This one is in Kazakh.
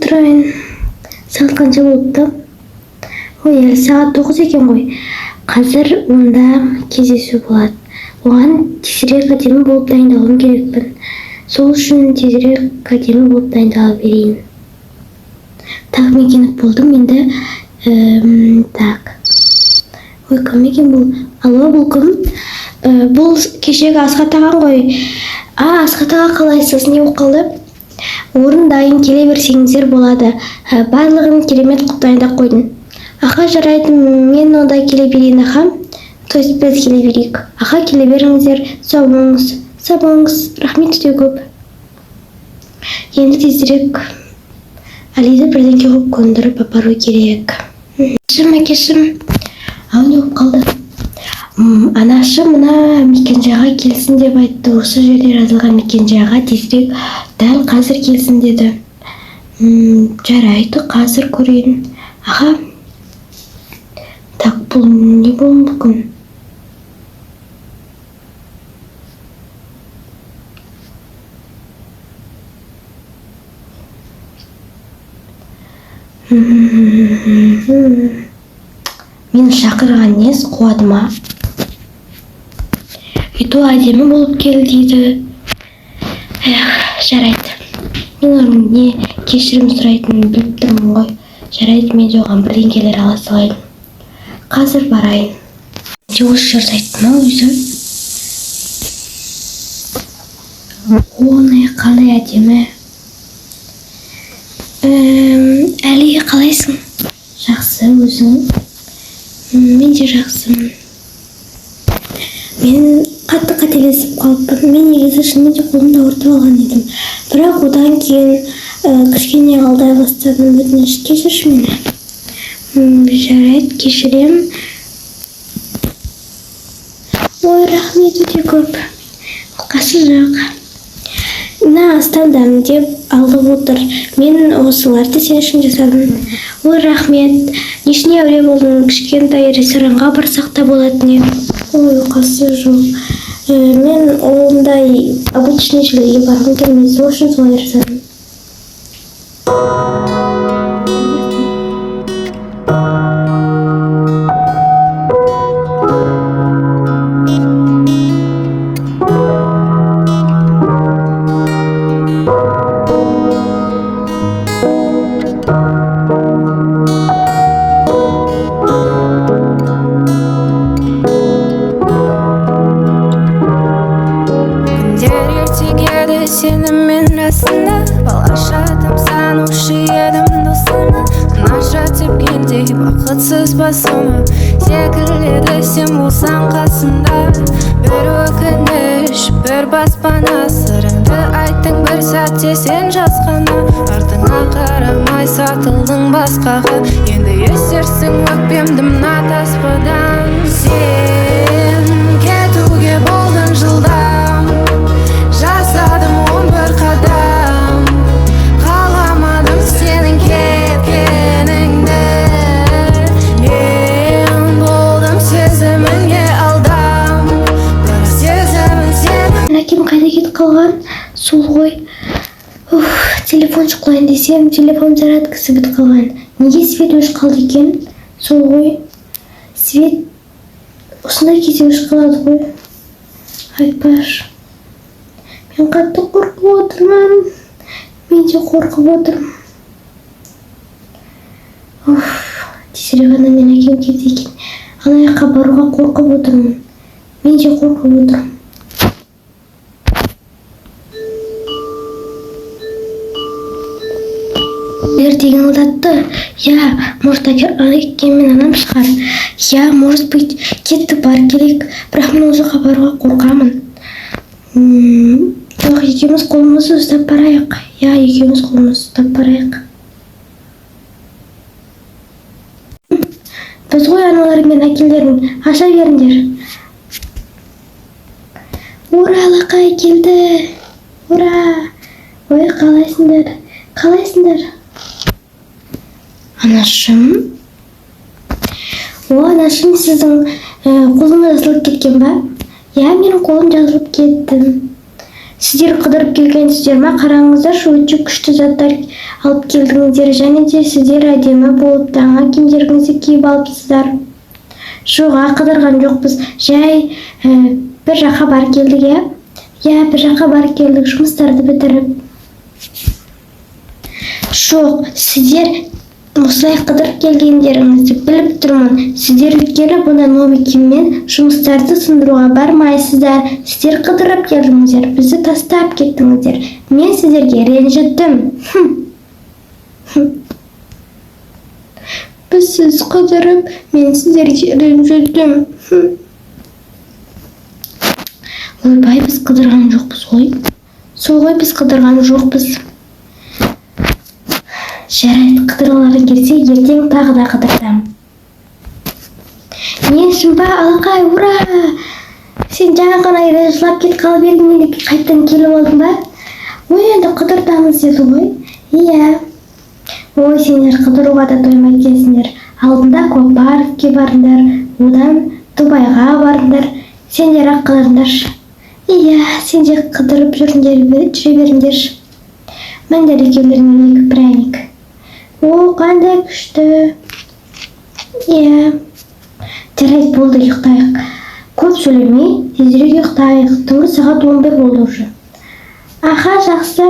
Тұрайын. Сағат қанша болыпты? Ой, сағат 9 екен ғой. Қазір онда кездесу болады. Оған тезірек әдемі болып дайындалуым керекпін. Сол үшін тезірек әдемі болып дайындала берейін. Так, мен келіп болдым енді. Так. Ой, кім екен бұл? Алло, бұл кім? Бұл кешегі Асхат ағаң ғой. Асхат аға, қалайсыз? Не болып қалды? Орын дайын, келе берсеңіздер болады. Барлығын керемет қылып дайындап қойдым. Аха, жарайды, мен онда келе берейін, аха. То есть біз келе берейік. Аха, келе беріңіздер. Сау болыңыз. Сау болыңыз. Рахмет өте көп. Енді тезірек Алиді бірдеңке қылып көндіріп апару керек. Әкешім. Ау, не болып қалды? Анашы мына мекенжайға келсін деп айтты. Осы жерде жазылған мекенжайға тезірек дәл қазір келсін деді. Жарайды, қазір көрейін. Аха. Так, бұл не болуы мүмкін? Мені шақырған нес қуады ма? Ето әдемі болып кел дейді. Жарайды. Мен оның не кешірім сұрайтынын біліп тұрмын ғой. Жарайды, мен оған бірдеңкелер ала салайын. Қазір барайын. Осы жерді айттым ау өзі. Оны қалай әдемі. Әли, қалайсың? Жақсы, өзің? Мен де жақсымын. Мен қатты қателесіп қалыппын. Мен негізі шынымен де қолымда ауыртып алған едім. Бірақ одан кейін кішкене алдай бастадым. Өтініш, кешірші мені. Жарайды, кешірем. Ой, рахмет өте көп. Қасы жоқ. Мына астандамын деп алып отыр. Мен осыларды сен үшін жасадым. Ой, рахмет. Нешіне әуре болдың? Кішкентай ресторанға барсақ та болатын еді. Ой, қасы жоқ. Мен ондай обычный жерлерге барғым келмейді. Сол үшін солай жасадым. Сенімен расында балаша тамсанушы едім досына. Наша тепкендей бақытсыз басыма секіледі сен болсаң қасымда. Бір өкініш, бір баспана, сырыңды айттың бір сәтте сен жазғана. Артыңа қарамай сатылдың басқаға, енді есерсің өкпемді мына таспадан. Сен кетуге болдың жылдам, жасадым 11 қадам, қаламадым сенің кеткеніңді. Мен болдым сезіміңе алдам, бірақ сезімін сенің. Әкем қайда кетіп қалған? Сол ғой. Телефон шықлайын десем, телефон зарядкасы бітіп қалған. Неге свет өшіп қалды екен? Сол ғой. Свет осындай кезде өшіп қалады ғой. Айтпаш. Мен қатты қорқып отырмын. Мен де қорқып отырмын. Тезірек ғана мен әкем келді екен. Ана жаққа баруға қорқып отырмын. Мен де қорқып отырмын. Ертең алдатты. Я, может, әкем мен анам шығар. Я, может быть, кетті бар керек. Бірақ мен ол жаққа баруға қорқамын. Жоқ, екеуміз қолымызды ұстап барайық. Я, екеуміз қолымызды ұстап барайық. Біз ғой аналарың мен әкелерің, аша беріңдер. Ура, алақай келді. Ура. Ой, қалайсыңдар? Қалайсыңдар? Анашым? Анашым, сіздің қолыңыз жазылып кеткен ба? Я, менің қолым жазылып кетті. Сіздер қыдырып келгенсіздер ма? Қараңыздаршы, өте күшті заттар алып келдіңіздер, және де сіздер әдемі болып жаңа киімдеріңізді киіп алыпсыздар. Жоға, қыдырған жоқпыз. Жай бір жаққа барып келдік, иә? Иә, бір жаққа барып келдік, жұмыстарды бітіріп. Жоқ, сіздер осылай қыдырып келгендеріңізді біліп тұрмын. Сіздер өйткені бұнда новый киіммен жұмыстарды сындыруға бармайсыздар. Сіздер қыдырып келдіңіздер, бізді тастап кеттіңіздер. Мен сіздерге ренжідім. Біз сіз қыдырып, мен сіздерге ренжідім. Ойбай, біз қыдырған жоқпыз ғой. Сол ғой, біз қыдырған жоқпыз. Жарайды, қыдырғыларың келсе, ертең тағы да қыдырдым. Мен шымба, алақай, ура! Сен жаңа ғана жылап кет қалып едің, енді қайттан келіп алдың ба? Ой, енді қыдырдамыз деді ғой. Иә. Ой, сендер қыдыруға да тоймай келсіңдер. Алдында Көкпаровке барыңдар, одан Дубайға барыңдар. Сендер ақ қыдырыңдаршы. Иә, сендер қыдырып жүре беріңдерші. Мендер екеулеріңнен екі пряник. О, қандай күшті. Иә. Жарайды, болды, ұйықтайық. Көп сөйлемей, тезірек ұйықтайық. Түнгі сағат 11 болды уже. Аха, жақсы.